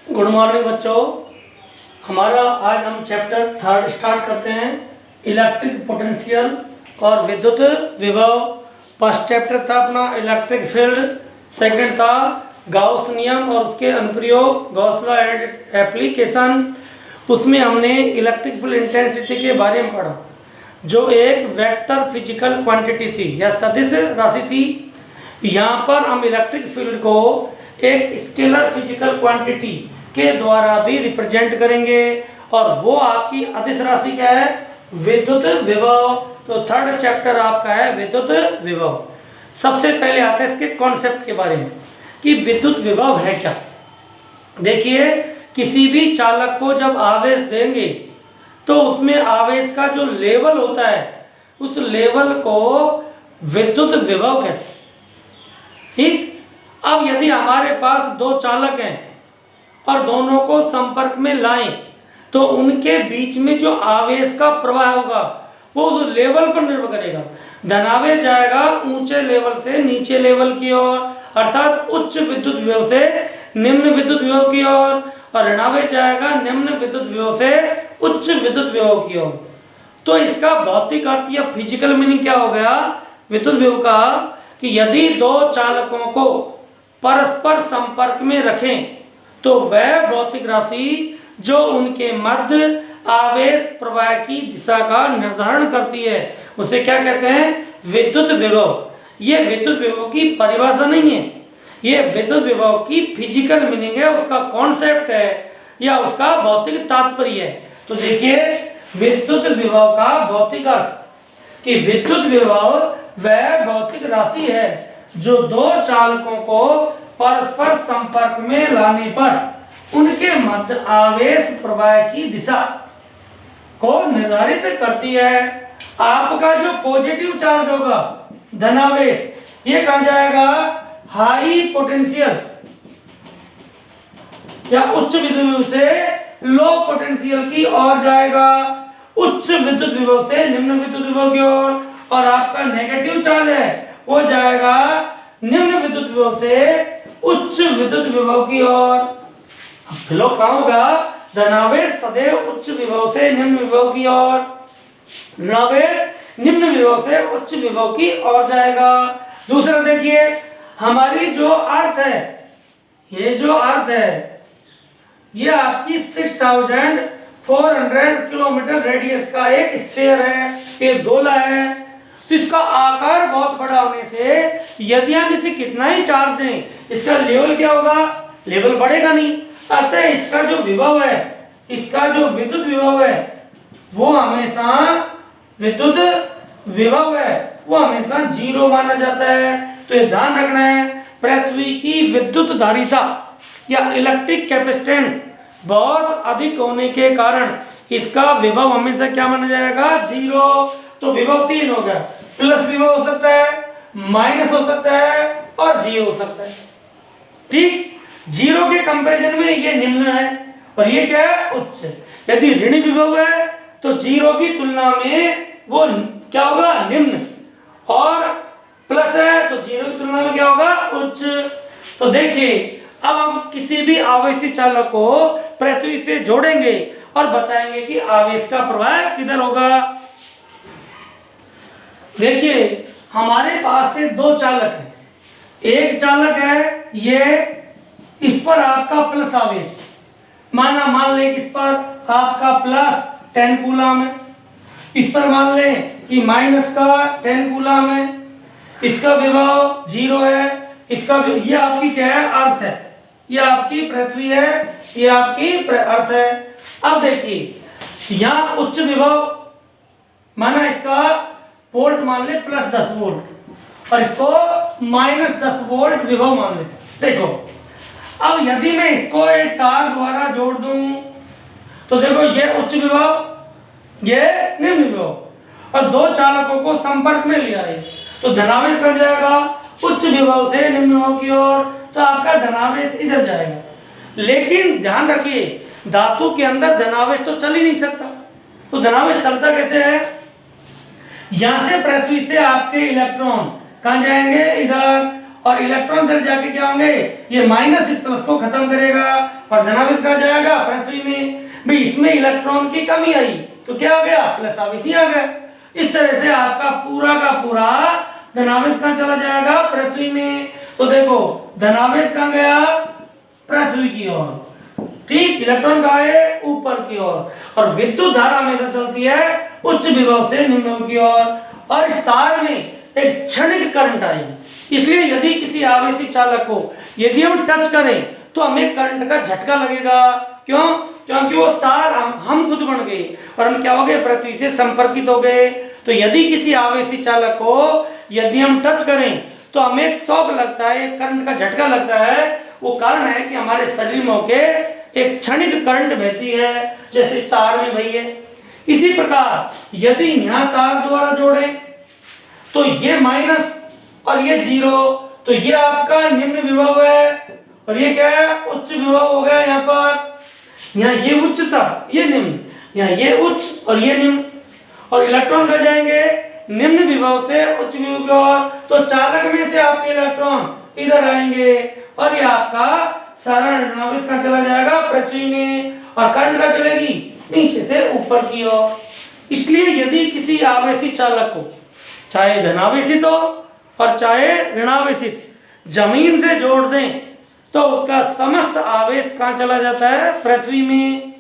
Good morning बच्चों। हमारा आज हम चैप्टर 3 स्टार्ट करते हैं, इलेक्ट्रिक पोटेंशियल और विद्युत विभव। फर्स्ट चैप्टर था अपना इलेक्ट्रिक फील्ड, सेकंड था गाउस नियम और उसके अनुप्रयोग, Gauss law and its application. उसमें हमने इलेक्ट्रिक फील्ड इंटेंसिटी के बारे में पढ़ा, जो एक वेक्टर फिजिकल क्वांटिटी थी या सदिश राशि थी। यहाँ पर हम इलेक्ट्रिक फील्ड को एक स्केलर फिजिकल क्वांटिटी के द्वारा भी रिप्रेजेंट करेंगे, और वो आपकी अदिश राशि क्या है? विद्युत विभव। तो थर्ड चैप्टर आपका है विद्युत विभव। सबसे पहले आते हैं इसके कॉन्सेप्ट के बारे में कि विद्युत विभव है क्या। देखिए, किसी भी चालक को जब आवेश देंगे तो उसमें आवेश का जो लेवल होता है उस लेवल को विद्युत विभव कहते हैं। ठीक। अब यदि हमारे पास दो चालक हैं और दोनों को संपर्क में लाएं तो उनके बीच में जो आवेश का प्रवाह होगा वो उस लेवल पर निर्भर करेगा। धनावेश जाएगा ऊंचे लेवल से नीचे लेवल की ओर, अर्थात उच्च विद्युत विभव से निम्न विद्युत विभव की ओर, और ऋणावेश जाएगा निम्न विद्युत विभव से उच्च विद्युत विभव की ओर। तो इसका भौतिक अर्थ या फिजिकल मीनिंग क्या हो गया विद्युत विभव का, कि यदि दो चालकों को परस्पर संपर्क में रखें तो वह भौतिक राशि जो उनके मध्य आवेश प्रवाह की दिशा का निर्धारण करती है उसे क्या कहते हैं? विद्युत विभव। ये विद्युत विभव की परिभाषा नहीं है, ये विद्युत विभव की फिजिकल मीनिंग है, उसका कॉन्सेप्ट है या उसका भौतिक तात्पर्य है। तो देखिए, विद्युत विभव का भौतिक अर्थ कि विद्युत विभव वह भौतिक राशि है जो दो चालकों को परस्पर संपर्क में लाने पर उनके मध्य आवेश प्रवाह की दिशा को निर्धारित करती है। आपका जो पॉजिटिव चार्ज होगा धनावेश, ये कहां जाएगा? हाई पोटेंशियल या उच्च विद्युत विभव से लो पोटेंशियल की ओर जाएगा, उच्च विद्युत विभव से निम्न विद्युत विभव की ओर। और आपका नेगेटिव चार्ज है वो जाएगा निम्न विद्युत विभव से उच्च विद्युत विभव की ओर। फ्लो कहां होगा? धनावेश सदैव उच्च विभव से निम्न विभव की ओर, ऋणावेश निम्न विभव से उच्च विभव की ओर जाएगा। दूसरा देखिए, हमारी जो अर्थ है, ये जो अर्थ है ये आपकी 6400 किलोमीटर रेडियस का एक स्फीयर है, एक गोला है। तो इसका आकार बहुत बड़ा होने से यदि हम इसे कितना ही चार्ज दें, इसका लेवल क्या होगा? लेवल बढ़ेगा नहीं। अतः इसका जो विभव है, इसका जो विद्युत विभव है वो हमेशा विद्युत विभव है वो हमेशा 0 माना जाता है। तो ये ध्यान रखना है, पृथ्वी की विद्युत धारिता या इलेक्ट्रिक कैपेसिटेंस बहुत अधिक होने के कारण इसका विभव हमेशा क्या माना जाएगा? 0। तो विभव 3 हो गया, प्लस विभव हो सकता है, माइनस हो सकता है और 0 हो सकता है। ठीक। 0 के कंपैरिजन में ये निम्न है और ये क्या है? उच्च। यदि ऋण विभव है तो 0 की तुलना में वो क्या होगा? निम्न, और प्लस है तो 0 की तुलना में क्या होगा? उच्च। तो देखिए, अब हम किसी भी आवेशी चालक को पृथ्वी से जोड़ेंगे और बताएंगे कि आवेश का प्रवाह किधर होगा। देखिए, हमारे पास से दो चालक हैं। एक चालक है ये, इस पर आपका प्लस आवेश मान लें कि इस पर आपका प्लस 10 कूलम है, इस पर मान लें कि माइनस का 10 कूलम है, इसका विभव 0 है, इसका ये आपकी क्या है? अर्थ है, ये आपकी पृथ्वी है, ये आपकी अर्थ है। अब देखिए, यहाँ उच्च विभव माना इसका वोल्ट मान ले प्लस 10 वोल्ट और इसको माइनस 10 वोल्ट विभव मान लेते। देखो, अब यदि मैं इसको एक तार द्वारा जोड़ दूं तो देखो, ये उच्च विभव, ये निम्न विभव, और दो चालकों को संपर्क में लिया है तो धनावेश कर जाएगा उच्च विभव से निम्न विभव की ओर। तो आपका धनावेश इधर जाएगा। लेकिन ध्यान रखिए, धातु के अंदर धनावेश तो चल ही नहीं सकता। तो धनावेश चलता कैसे है? यहां से पृथ्वी से आपके इलेक्ट्रॉन कहां जाएंगे? इधर, और इलेक्ट्रॉन फिर जाके क्या होंगे, ये माइनस इस प्लस को खत्म करेगा और धनावेश कहाँ जाएगा, पृथ्वी में। भाई इसमें इलेक्ट्रॉन की कमी आई तो क्या हो गया, प्लस आवेश ही आ गया। इस तरह से आपका पूरा का पूरा धनावेश कहाँ चला जाएगा, पृथ्वी में। तो देखो धनावेश कहाँ गया, पृथ्वी की ओर, ठीक। इलेक्ट्रॉन कहाँ है, ऊपर की ओर। और विद्युत धारा हमेशा चलती है उच्च विभव से निम्न विभव की ओर। और इस तार में एक क्षणिक करंट आई, इसलिए यदि किसी आवेशी चालक को यदि हम टच करें तो हमें करंट का झटका लगेगा। क्यों, क्योंकि वो तार हम खुद बन गए और हम क्या हो गए, पृथ्वी से संपर्कित हो गए। तो यदि किसी आवेशी चालक को यदि हम टच करें तो हमें एक शॉक लगता है, एक करंट का झटका लगता है। वो कारण है कि हमारे शरीर में होके एक क्षणिक करंट बहती है, जैसे इस तार में बही है। इसी प्रकार यदि यहाँ तार द्वारा जोड़े तो ये माइनस और ये जीरो, तो ये आपका निम्न विभव है और ये क्या है, उच्च विभव हो गया। यहाँ पर यहाँ ये उच्च था, ये निम्न, यहाँ ये उच्च और ये निम्न। और इलेक्ट्रॉन कर जाएंगे निम्न विभव से उच्च विभव की ओर, तो चालक में से आपके इलेक्ट्रॉन इधर आएंगे और ये आपका सारा धनावेश का चला जाएगा पृथ्वी में और करंट का चलेगी नीचे से ऊपर की ओर। इसलिए यदि किसी आवेशी चालक को चाहे धनावेशित हो और चाहे ऋणावेशित जमीन से जोड़ दें तो उसका समस्त आवेश कहाँ चला जाता है, पृथ्वी में।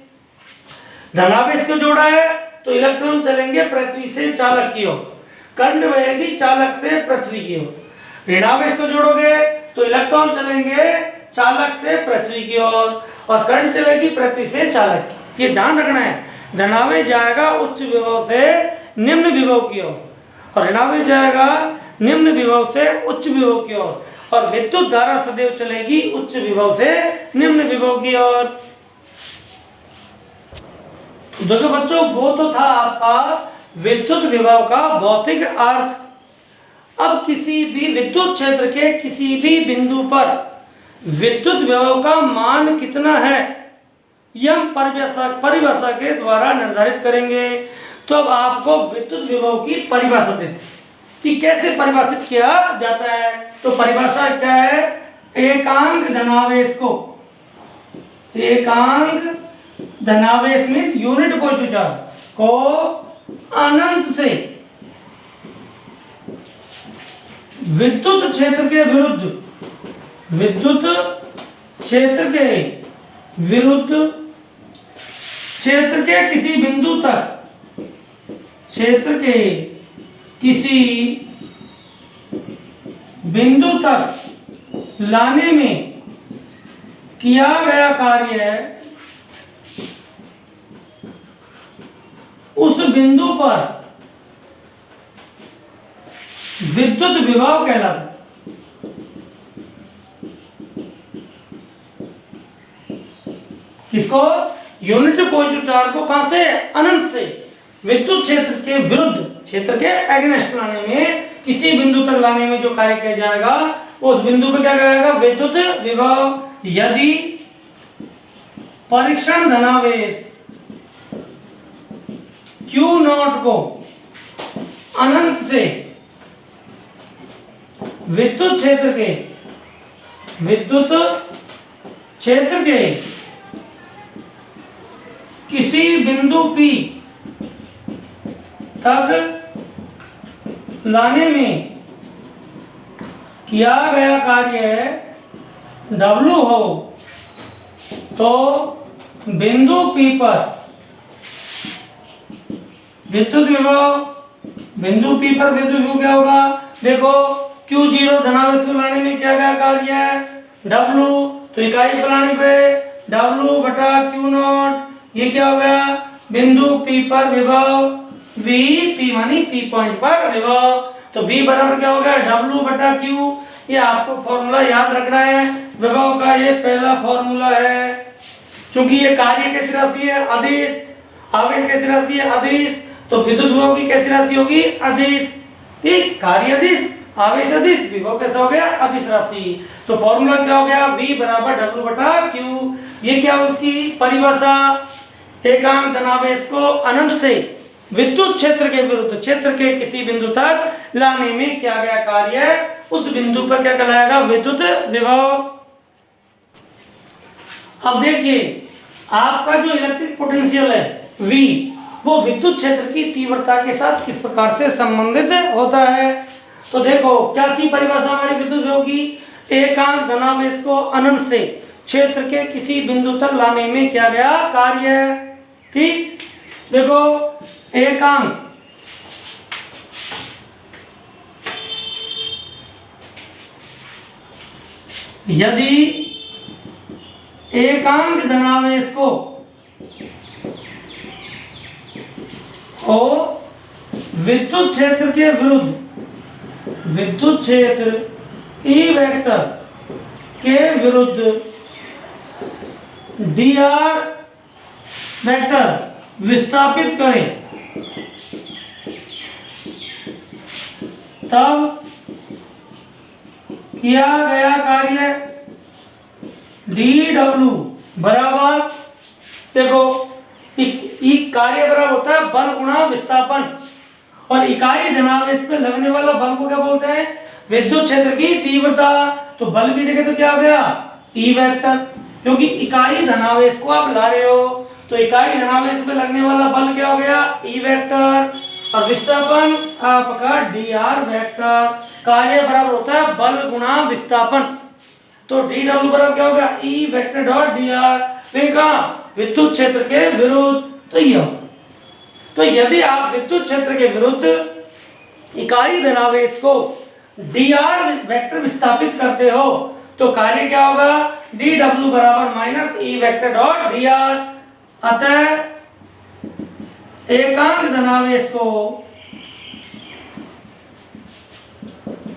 धनावेश को जोड़ा है तो इलेक्ट्रॉन चलेंगे पृथ्वी से चालक की ओर, करंट बहेगी चालक से पृथ्वी की ओर। ऋणावेश को जोड़ोगे तो इलेक्ट्रॉन चलेंगे चालक से पृथ्वी की ओर और करंट चलेगी पृथ्वी से चालक की। ये ध्यान रखना है, धनावेश जाएगा उच्च विभव से निम्न विभव की ओर और ऋणावेश जाएगा निम्न विभव से उच्च विभव की ओर और विद्युत धारा सदैव चलेगी उच्च विभव से निम्न विभव की ओर। देखो बच्चों, वो तो था आपका विद्युत विभव का भौतिक अर्थ। अब किसी भी विद्युत क्षेत्र के किसी भी बिंदु पर विद्युत विभव का मान कितना है, यह हम परिभाषा के द्वारा निर्धारित करेंगे। तो अब आपको विद्युत विभव की परिभाषा देते कि कैसे परिभाषित किया जाता है। तो परिभाषा क्या है, एकांक धनावेश को, एकांक धनावेश मीन्स यूनिट पॉजिटिव चार्ज को अनंत से विद्युत क्षेत्र के विरुद्ध, विद्युत क्षेत्र के विरुद्ध क्षेत्र के किसी बिंदु तक, क्षेत्र के किसी बिंदु तक लाने में किया गया कार्य उस बिंदु पर विद्युत विभव कहलाता है। किसको, यूनिट पॉजिटिव चार्ज को कहां से, अनंत से विद्युत क्षेत्र के विरुद्ध, क्षेत्र के एगेंस्ट लाने में, किसी बिंदु तक लाने में जो कार्य किया जाएगा उस बिंदु पर क्या कहेगा, विद्युत विभव। यदि परीक्षण धनावेश Q0 को अनंत से विद्युत क्षेत्र के किसी बिंदु P तक लाने में किया गया कार्य W हो तो बिंदु P पर विद्युत विभव, बिंदु P पर विद्युत विभव क्या होगा, देखो Q0 धनावेश को लाने में क्या गया कार्य है, W, तो इकाई फलाने पे W बटा Q0, ये क्या हो गया, बिंदु P पर विभव V, P मानी P पॉइंट पर विभव, तो V बराबर क्या हो गया, W बटा Q। ये आपको फॉर्मूला याद रखना है, विभव का ये पहला फॉर्मूला है। क्योंकि ये कार्य कैसी राशि है, अदिश, आवेश कैसी राशि है, अदिश, तो विद्युत विभव की कैसी राशि होगी, अदिश, ठीक। कार्य अदिश, आवेश अदिश, विभव कैसा हो गया, अदिश राशि। तो फॉर्मूला क्या हो गया, V बराबर W बटा Q। ये क्या हो, उसकी परिभाषा, एकांक धनावेश को अनंत से विद्युत क्षेत्र के विरुद्ध क्षेत्र के किसी बिंदु तक लाने में किया गया कार्य, उस बिंदु पर क्या कहलाएगा? विद्युत विभव। अब देखिए आपका जो इलेक्ट्रिक पोटेंशियल है V, वो विद्युत क्षेत्र की तीव्रता के साथ किस प्रकार से संबंधित होता है? तो देखो क्या थी परिभाषा हमारी विद्युत विभव की? एकांक धनावेश को अनंत से क्षेत्र के किसी बिंदु तक लाने में किया गया कार्य। ठीक, देखो एकांक यदि एकांक धनावेश को हो विद्युत क्षेत्र के विरुद्ध, विद्युत क्षेत्र E वेक्टर के विरुद्ध dr वेक्टर विस्थापित करें, तब किया गया कार्य dw बराबर, देखो कार्य बराबर होता है बल गुणा विस्थापन, और इकाई धनावेश पे लगने वाला बल को क्या बोलते हैं? विद्युत क्षेत्र की तीव्रता। तो बल भी देखे तो क्या हो गया? E वेक्टर, क्योंकि इकाई धनावेश को आप ला रहे हो, तो इकाई धनावेश पे लगने वाला बल क्या हो गया? E वेक्टर, और विस्थापन आपका dr वेक्टर। कार्य बराबर होता है बल गुणा विस्थापन, तो dw बराबर क्या होगा? E vector dot dr। कहा विद्युत क्षेत्र के विरुद्ध, तो ये। तो यदि आप विद्युत क्षेत्र के विरुद्ध इकाई धनावेश को dr वेक्टर विस्थापित करते हो, तो कार्य क्या होगा? dw बराबर minus E vector dot dr। अतः एकांक धनावेश को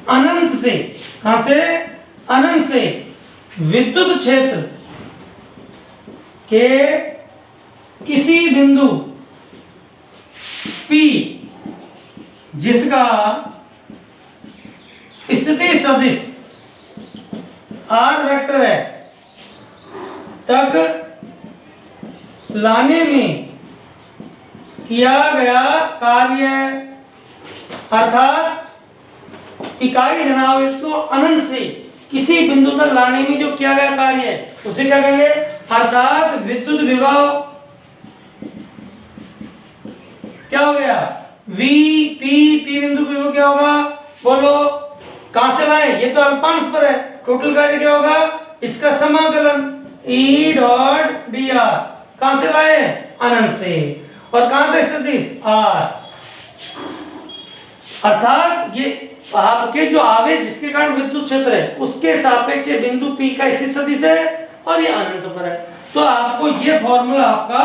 अनंत से, कहां से? अनंत से विद्युत क्षेत्र के किसी बिंदु P जिसका स्थिति सदिश r वेक्टर है तक लाने में किया गया कार्य, अर्थात इकाई धनावेश को अनंत से किसी बिंदु तक लाने में जो किया गया कार्य है उसे क्या कहेंगे? अर्थात विद्युत विभव। क्या हो गया? V P बिंदु विभव क्या होगा? बोलो कहां से लाए? ये तो अल्पांश पर है, टोटल कार्य क्या होगा? इसका समाकलन E डॉट dr। कहां से लाए? अनंत से, और कहां से सदिश? r। अर्थात ये आपके जो आवेश जिसके कारण विद्युत क्षेत्र है उसके सापेक्ष बिंदु P का स्थित सदिश है, और ये अनंत पर है। तो आपको ये फॉर्मूला आपका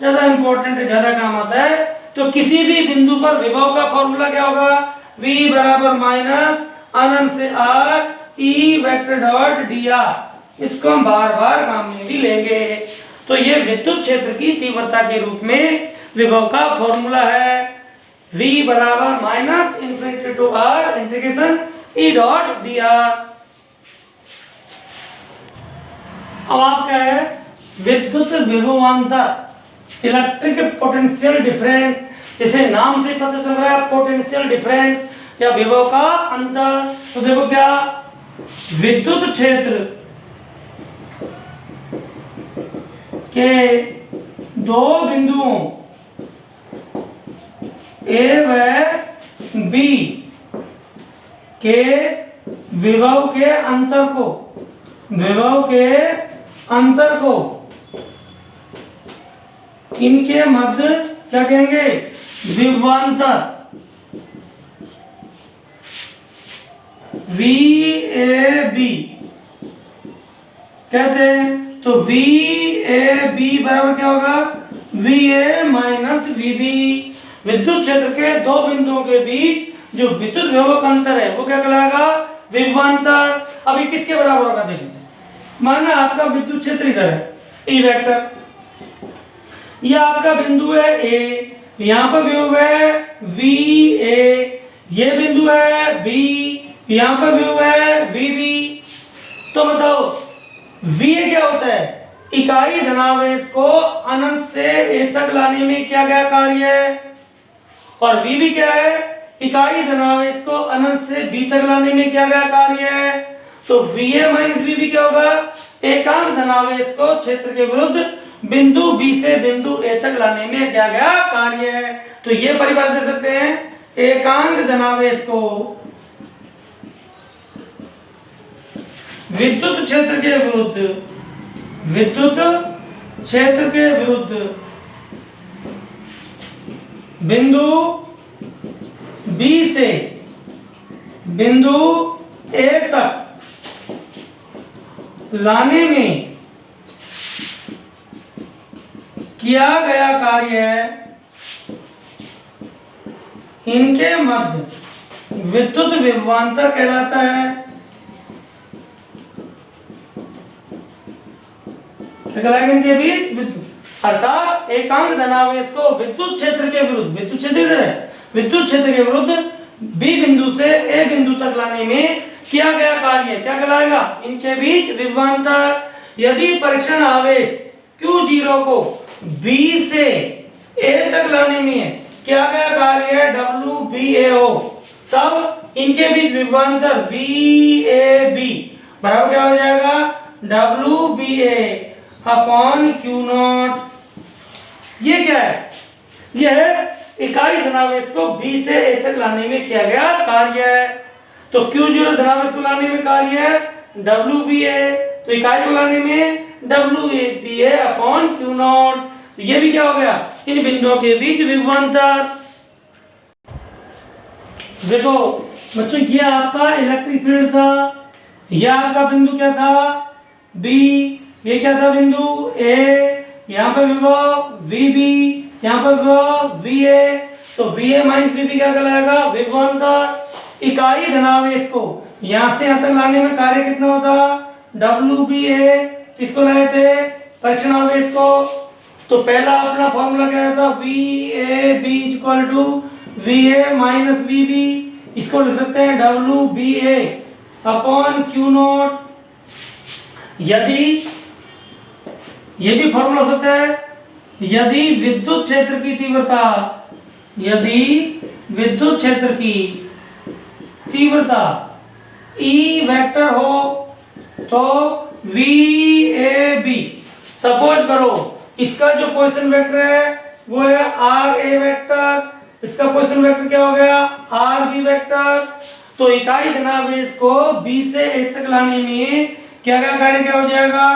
ज्यादा इंपॉर्टेंट है, ज्यादा काम आता है। तो किसी भी बिंदु पर विभव का फॉर्मूला क्या होगा? V बराबर माइनस अनंत से r E vector dot dr। इसको हम बार बार काम में भी लेंगे। तो ये विद्युत क्षेत्र की तीव्रता के रूप में विभव का फॉर्मूला है, V बराबर minus infinity to r integration E dot dr। अब आपका है विद्युत विभवांतर, इलेक्ट्रिक पोटेंशियल डिफरेंस, जैसे नाम से पता चल रहा है पोटेंशियल डिफरेंस या विभव का अंतर। तो देखो क्या विद्युत क्षेत्र के दो बिंदुओं A व B के विभव के अंतर को इनके मध्य क्या कहेंगे? विभवांतर VAB कहते हैं। तो VAB बराबर क्या होगा? VA minus VB। विद्युत क्षेत्र के दो बिंदुओं के बीच जो विद्युत विभव का अंतर है वो क्या कहलाएगा? विभवांतर। अब ये किसके बराबर होगा? देखिए माना आपका विद्युत क्षेत्र इधर है E वेक्टर, ये आपका बिंदु है A, यहाँ पर विभव है VA, ये बिंदु है B, यहाँ पर विभव है VB। तो बताओ VA क्या होता है? इकाई धनावेश को अनंत से A तक लाने में क्या गया कार्य है? और v भी क्या है, इकाई धनावेश को अनंत से b तक लाने में क्या गया कार्य है। तो va माइनस bb क्या होगा, एकांक धनावेश को क्षेत्र के विरुद्ध बिंदु b से बिंदु a तक लाने में क्या गया कार्य है। तो ये परिभाषा दे सकते हैं, एकांक धनावेश को विद्युत क्षेत्र के विरुद्ध बिंदु B से बिंदु A तक लाने में किया गया कार्य है, इनके मध्य विद्युत विभवांतर कहलाता है। इनके बीच विद्युत, अर्थात एकांक धनावेश को विद्युत क्षेत्र के विरुद्ध, विद्युत क्षेत्र के विरुद्ध बी बिंदु से ए बिंदु तक लाने में किया गया कार्य क्या कहलाएगा, इनके बीच विभवांतर। यदि परीक्षण आवेश Q0 को B से A तक लाने में किया गया कार्य है WBA हो, तब इनके बीच विभवांतर VAB बराबर क्या हो जाएगा, WBA अपॉन Q0। ये क्या है, यह है इकाई धनावेश को B से A तक लाने में किया गया कार्य है। तो Q0 धनावेश को लाने में कार्य है WBA, तो इकाई को लाने में WBA अपॉन Q0। तो ये भी क्या हो गया, इन बिंदुओं के बीच विभवांतर। देखो बच्चों, ये आपका इलेक्ट्रिक फील्ड था, यह आपका बिंदु क्या था B, ये क्या था बिंदु A, यहाँ पर विभव VB, यहाँ पर विभव VA। तो VA माइनस VB क्या कहलाएगा, विभवांतर। इकाई धनावेश को यहाँ से यहाँ तक लाने में कार्य कितना होता, WBA। किसको लाए थे, परीक्षण आवेश को। तो पहला अपना फॉर्मूला क्या था, VAB equal to VA minus VB, इसको लिख सकते हैं WBA अपॉन Q0। यदि ये भी फॉर्मूला होता है, यदि विद्युत क्षेत्र की तीव्रता, यदि विद्युत क्षेत्र की तीव्रता E वेक्टर हो तो VAB, सपोज करो इसका जो पोजीशन वेक्टर है वो है RA वेक्टर, इसका पोजीशन वेक्टर क्या हो गया RB वेक्टर। तो इकाई धनावेश को B से A तक लाने में क्या क्या कार्य क्या हो जाएगा,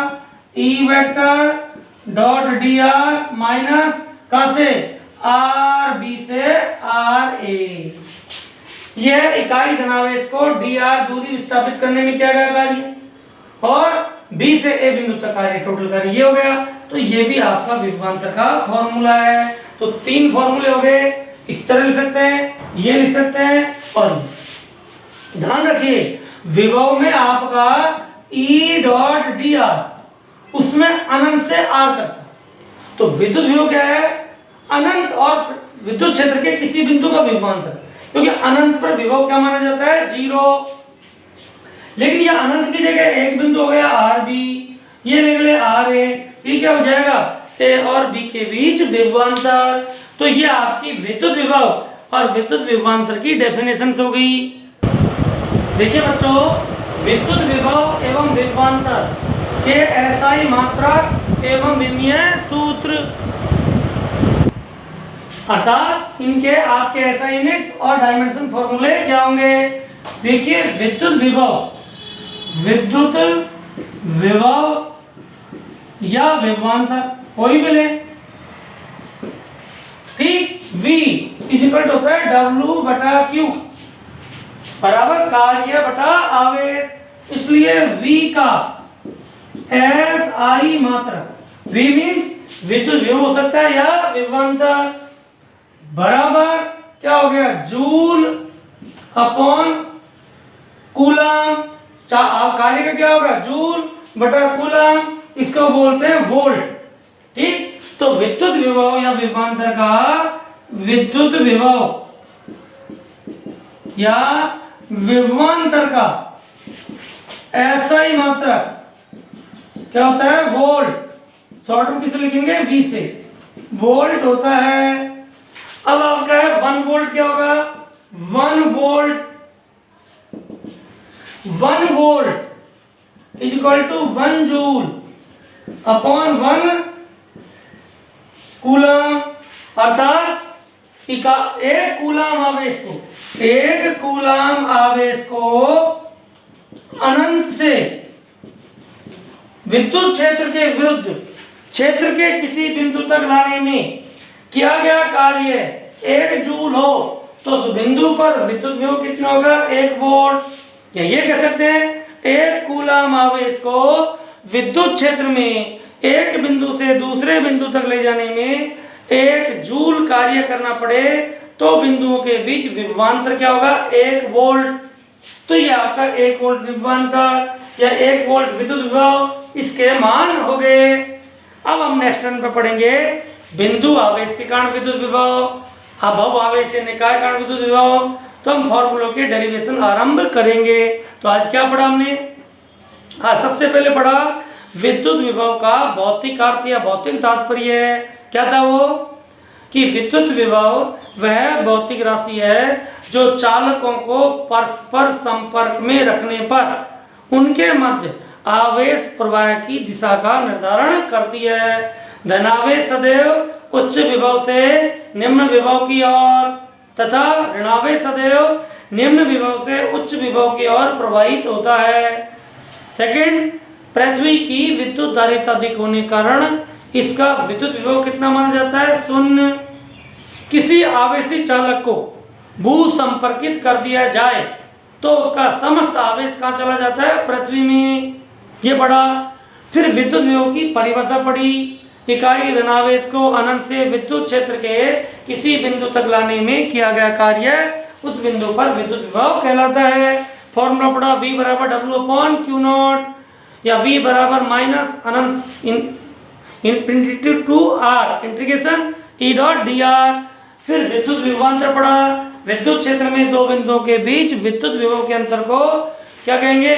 E vector dot dr minus कहां से RB से RA। यह इकाई धनावेश को dr दूरी विस्थापित करने में क्या गया कार्य, और B से A बिंदु तक कार्य, टोटल कार्य ये हो गया। तो ये भी आपका विभवांतर का फॉर्मूला है। तो तीन फॉर्मूले हो गए, इस तरह लिख सकते हैं, ये लिख सकते हैं, और ध्यान रखिए विभव में आपका E डॉट dr उसमें अनंत से r तक था। तो विद्युत विभव क्या है, अनंत और विद्युत क्षेत्र के किसी बिंदु का विभवांतर, क्योंकि अनंत पर विभव क्या माना जाता है, 0। लेकिन यह अनंत की जगह एक बिंदु हो गया RB, ये ले गए RA, ये क्या हो जाएगा A और B के बीच विभवांतर। तो ये आपकी विद्युत विभव और विद्युत विभवांतर की डेफिनेशन हो गई। देखिए बच्चों, विद्युत विभव एवं विभवांतर के SI मात्रक एवं विमीय सूत्र, अर्थात इनके आपके SI यूनिट्स और डायमेंशन फॉर्मूले क्या होंगे। देखिए विद्युत विभव या विभवांतर कोई भी ले, ठीक, V इक्वल होता है W बटा Q बराबर कार्य बटा आवेश, इसलिए V का SI मात्रक, V मीन्स विद्युत विभव हो सकता है या विभवांतर, बराबर क्या हो गया जूल अपॉन कूलम। कार्य का क्या होगा, जूल बटा कूलम, इसको बोलते हैं वोल्ट, ठीक। तो विद्युत विभव या विभवांतर का विद्युत विभव या विभवांतर का SI मात्रक क्या होता है, वोल्ट। शॉर्ट में किसे लिखेंगे, V से, वोल्ट होता है। अब आपका है 1 वोल्ट क्या होगा, 1 volt is equal to 1 joule upon 1 coulomb, अर्थात एक कूलम आवेश को अनंत से विद्युत क्षेत्र के विरुद्ध क्षेत्र के किसी बिंदु तक लाने में किया गया कार्य 1 जूल हो तो उस बिंदु पर विद्युत विभव कितना होगा, 1 वोल्ट। या ये कह सकते हैं एक कूलम आवेश को विद्युत क्षेत्र में एक बिंदु से दूसरे बिंदु तक ले जाने में 1 जूल कार्य करना पड़े तो बिंदुओं के बीच विभवांतर क्या होगा, 1 वोल्ट। तो ये आपका 1 वोल्ट विभवांतर या 1 वोल्ट विद्युत विभव इसके मान हो गए। अब हम नेक्स्ट टर्न पे पढ़ेंगे बिंदु आवेश के कारण विद्युत विभव, अभव आवेश से निकाय कारण विद्युत विभव। तो हम फॉर्मूलों के डेरिवेशन आरंभ करेंगे। तो आज क्या पढ़ा हमने, आज सबसे पहले पढ़ा विद्युत विभव का भौतिक अर्थ या भौतिक तात्पर्य है। क्या था वो कि विद्युत विभव वह भौतिक राशि है जो चालकों को परस्पर संपर्क में रखने पर उनके मध्य आवेश प्रवाह की दिशा का निर्धारण करती है। धनावेश सदैव उच्च विभव से निम्न विभव की ओर तथा ऋणावेश सदैव निम्न विभव से उच्च विभव की ओर प्रवाहित होता है। सेकंड, पृथ्वी की विद्युत धारिता अधिक होने के कारण इसका विद्युत विभव कितना माना जाता है, 0। किसी आवेशी चालक को भू संपर्कित कर दिया जाए तो उसका समस्त आवेश कहाँ चला जाता है, पृथ्वी में। ये पढ़ा। फिर विद्युत विभव की परिभाषा पढ़ी, इकाई धनावेश को अनंत से विद्युत क्षेत्र के किसी बिंदु तक लाने में किया गया कार्य उस बिंदु पर विद्युत विभव कहलाता है। फॉर्मूला पढ़ा, V बराबर W/Q0 या V बराबर माइनस अनंत infinity to R integration E.dr। फिर विद्युत विभवांतर पढ़ा, विद्युत क्षेत्र में दो बिंदुओं के बीच विद्युत विभव के अंतर को क्या कहेंगे,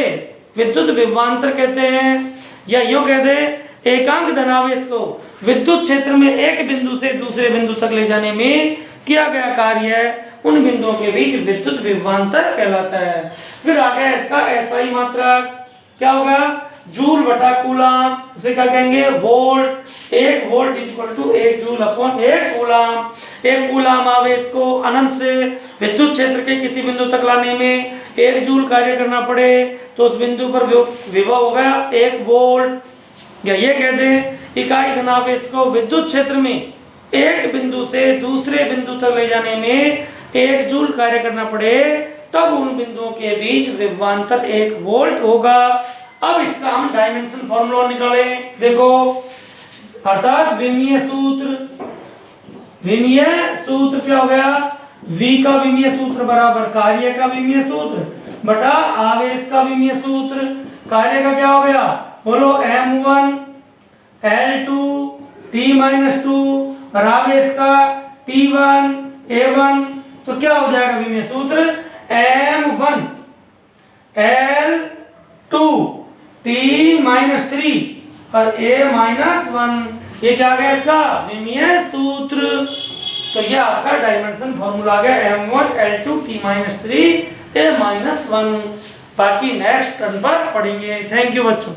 विद्युत विभवांतर कहते हैं। या यूं कह दे एकांक धनावेश को विद्युत क्षेत्र में एक बिंदु से दूसरे बिंदु तक ले जाने में किया गया कार्य उन बिंदुओं के बीच विद्युत विभवांतर कहलाता है। फिर आ गया इसका एसआई मात्रक, क्या होगा, जूल बटा कूलम, उसे क्या कहेंगे, volt. 1 volt is equal to 1 joule upon 1 coulomb. 1 coulomb आवेश को अनंत से विद्युत क्षेत्र के किसी बिंदु तक लाने में 1 जूल कार्य करना पड़े तो उस बिंदु पर विभव हो गया 1 वोल्ट। या ये कह दें इकाई धनावेश को विद्युत क्षेत्र में एक बिंदु से दूसरे बिंदु तक ले जाने में 1 जूल कार्य करना पड़े तब उन बिंदुओं के बीच विभवांतर 1 वोल्ट होगा। अब इसका हम डायमेंशन फॉर्मूला निकालें। देखो, अर्थात विमीय सूत्र क्या हो गया, V का विमीय सूत्र बराबर कार्य का विमीय सूत्र बटा आवेश का विमीय सूत्र। कार्य का क्या हो गया, बोलो, M1 L2 T-2 और आवेश का T1 A1। तो क्या हो जाएगा विमीय सूत्र, M1 L2 T-3 और A-1। ये क्या गया इसका विमीय सूत्र। तो ये आपका डायमेंशन फॉर्मूला आ गया M1 L2 T-3 A-1। बाकी नेक्स्ट टर्न पर पढ़ेंगे। थैंक यू बच्चों।